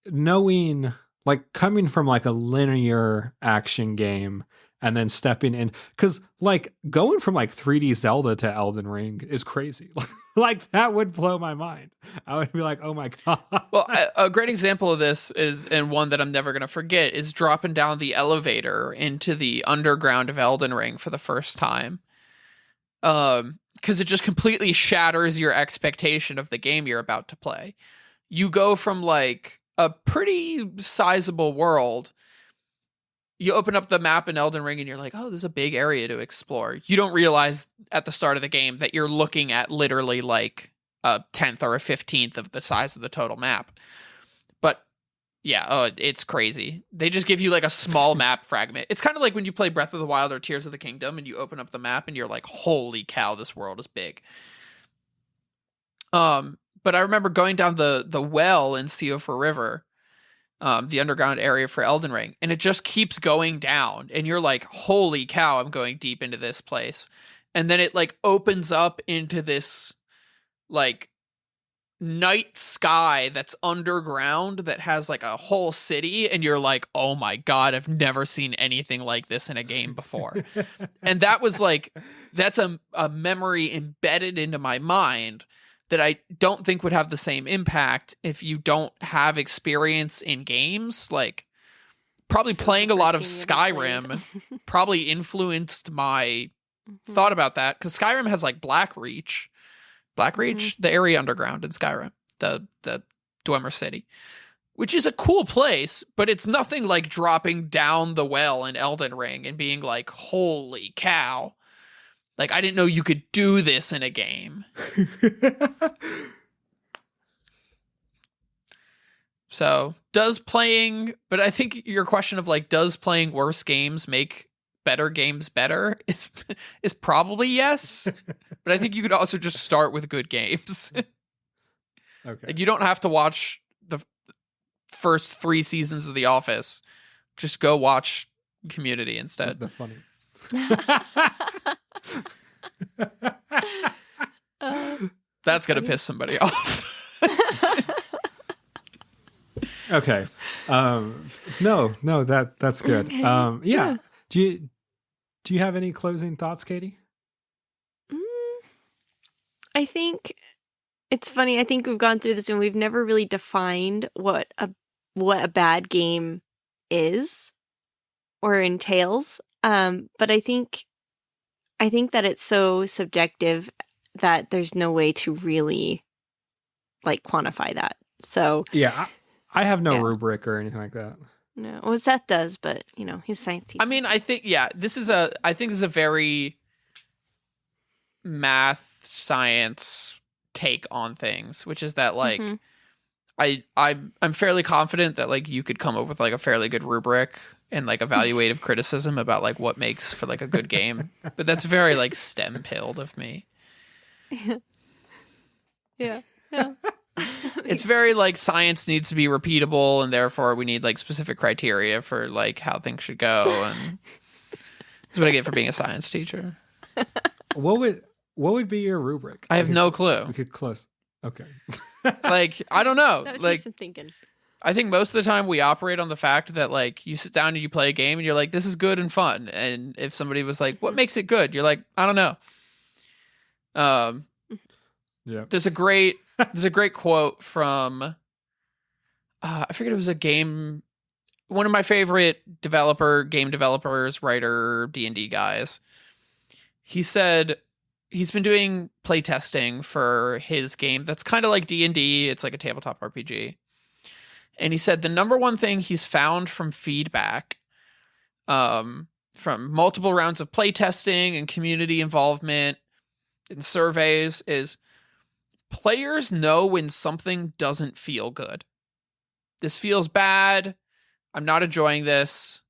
knowing like coming from like a linear action game and then stepping in, because like going from like 3D Zelda to Elden Ring is crazy. Like that would blow my mind. I would be like, oh my god. Well, a great example of this is, and one that I'm never going to forget, is dropping down the elevator into the underground of Elden Ring for the first time. Because it just completely shatters your expectation of the game you're about to play. You go from like a pretty sizable world. You open up the map in Elden Ring and you're like, oh, there's a big area to explore. You don't realize at the start of the game that you're looking at literally like a 10th or a 15th of the size of the total map. But yeah, it's crazy. They just give you like a small map fragment. It's kind of like when you play Breath of the Wild or Tears of the Kingdom and you open up the map and you're like, holy cow, this world is big. But I remember going down the well in Sea of River, the underground area for Elden Ring, and it just keeps going down, and you're like, holy cow, I'm going deep into this place. And then it like opens up into this like night sky that's underground that has like a whole city, and you're like, oh my god, I've never seen anything like this in a game before. And that was like, that's a memory embedded into my mind that I don't think would have the same impact if you don't have experience in games. Like probably playing a lot of Skyrim probably influenced my thought about that, because Skyrim has like Blackreach, the area underground in Skyrim, the Dwemer City, which is a cool place, but it's nothing like dropping down the well in Elden Ring and being like, holy cow. Like, I didn't know you could do this in a game. So, but I think your question of like, does playing worse games make better games better is probably yes. But I think you could also just start with good games. Okay. Like, you don't have to watch the first 3 seasons of The Office. Just go watch Community instead. The funny. That's gonna piss somebody off. Okay. No, that's good. Okay. Yeah. Do you have any closing thoughts, Katie? I think it's funny. I think we've gone through this and we've never really defined what a bad game is or entails. But I think that it's so subjective that there's no way to really like quantify that. So yeah, I have no rubric or anything like that. No, well, Seth does, but he's a science teacher. I mean, I think this is a very math science take on things, which is that like I'm fairly confident that like you could come up with like a fairly good rubric and like evaluative criticism about like what makes for like a good game, but that's very like STEM pilled of me. Yeah. It's very like science needs to be repeatable, and therefore we need like specific criteria for like how things should go, and that's what I get for being a science teacher. What would be your rubric? I have no clue. We could close. Okay. Like, I don't know. That Like, some thinking. I think most of the time we operate on the fact that like you sit down and you play a game and you're like, this is good and fun. And if somebody was like, what makes it good? You're like, I don't know. Yeah. There's a great quote from I figured it was one of my favorite game developers, writer, D&D guys. He said he's been doing play testing for his game that's kind of like D&D. It's like a tabletop RPG. And he said the number one thing he's found from feedback, from multiple rounds of play testing and community involvement and surveys, is players know when something doesn't feel good. This feels bad. I'm not enjoying this.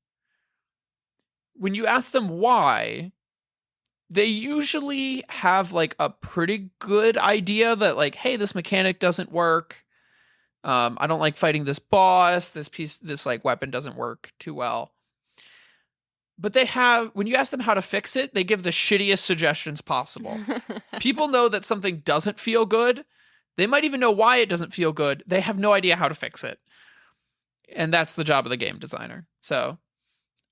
When you ask them why, they usually have like a pretty good idea that like, hey, this mechanic doesn't work. I don't like fighting this boss. This like weapon doesn't work too well. But when you ask them how to fix it, they give the shittiest suggestions possible. People know that something doesn't feel good. They might even know why it doesn't feel good. They have no idea how to fix it. And that's the job of the game designer. So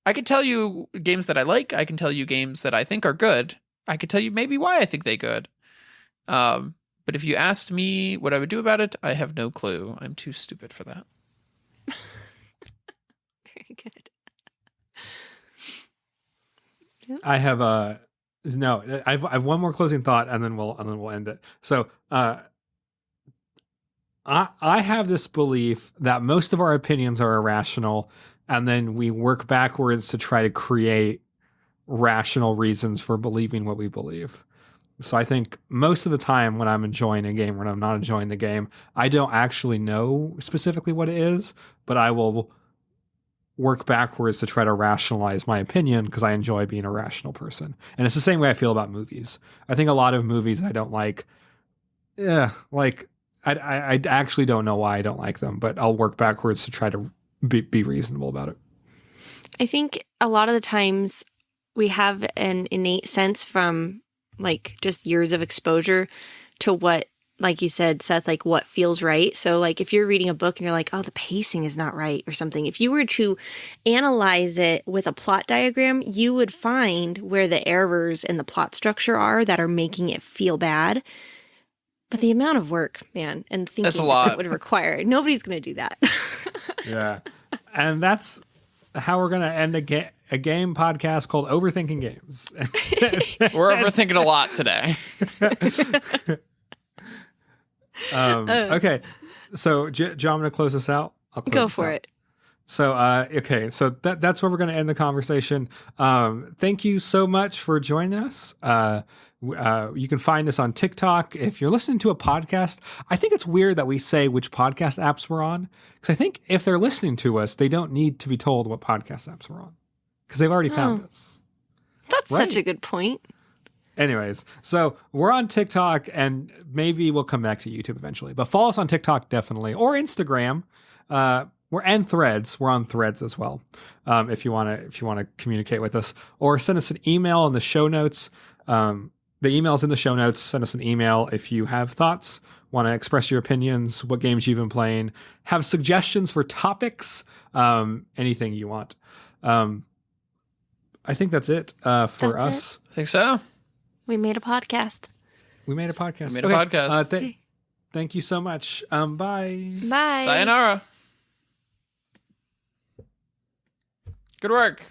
I can tell you games that I like. I can tell you games that I think are good. I could tell you maybe why I think they're good. But if you asked me what I would do about it, I have no clue. I'm too stupid for that. Very good. I have no. I have one more closing thought, and then we'll end it. So, I have this belief that most of our opinions are irrational, and then we work backwards to try to create rational reasons for believing what we believe. So I think most of the time when I'm enjoying a game, when I'm not enjoying the game, I don't actually know specifically what it is, but I will work backwards to try to rationalize my opinion because I enjoy being a rational person. And it's the same way I feel about movies. I think a lot of movies I don't like, I actually don't know why I don't like them, but I'll work backwards to try to be reasonable about it. I think a lot of the times we have an innate sense from like just years of exposure to what, like you said, Seth, like what feels right. So like if you're reading a book and you're like, oh, the pacing is not right or something, if you were to analyze it with a plot diagram, you would find where the errors in the plot structure are that are making it feel bad. But the amount of work, man, and thinking That's a lot. that would require, nobody's going to do that. Yeah. And that's how we're going to end a game podcast called Overthinking Games. We're overthinking a lot today. Okay. So, John, I'm going to close this out. I'll close Go this for out. it. So, okay. So that's where we're going to end the conversation. Thank you so much for joining us. You can find us on TikTok. If you're listening to a podcast, I think it's weird that we say which podcast apps we're on. Because I think if they're listening to us, they don't need to be told what podcast apps we're on. Because they've already found us. That's Right. such a good point. Anyways, so we're on TikTok, and maybe we'll come back to YouTube eventually. But follow us on TikTok, definitely, or Instagram. And Threads. We're on Threads as well. If you want to communicate with us, or send us an email in the show notes. The email's in the show notes. Send us an email if you have thoughts, want to express your opinions, what games you've been playing, have suggestions for topics, anything you want. I think that's it for That's us. I think so. We made a podcast. We made a podcast. We made a podcast. Thank you so much. Bye. Bye. Sayonara. Good work.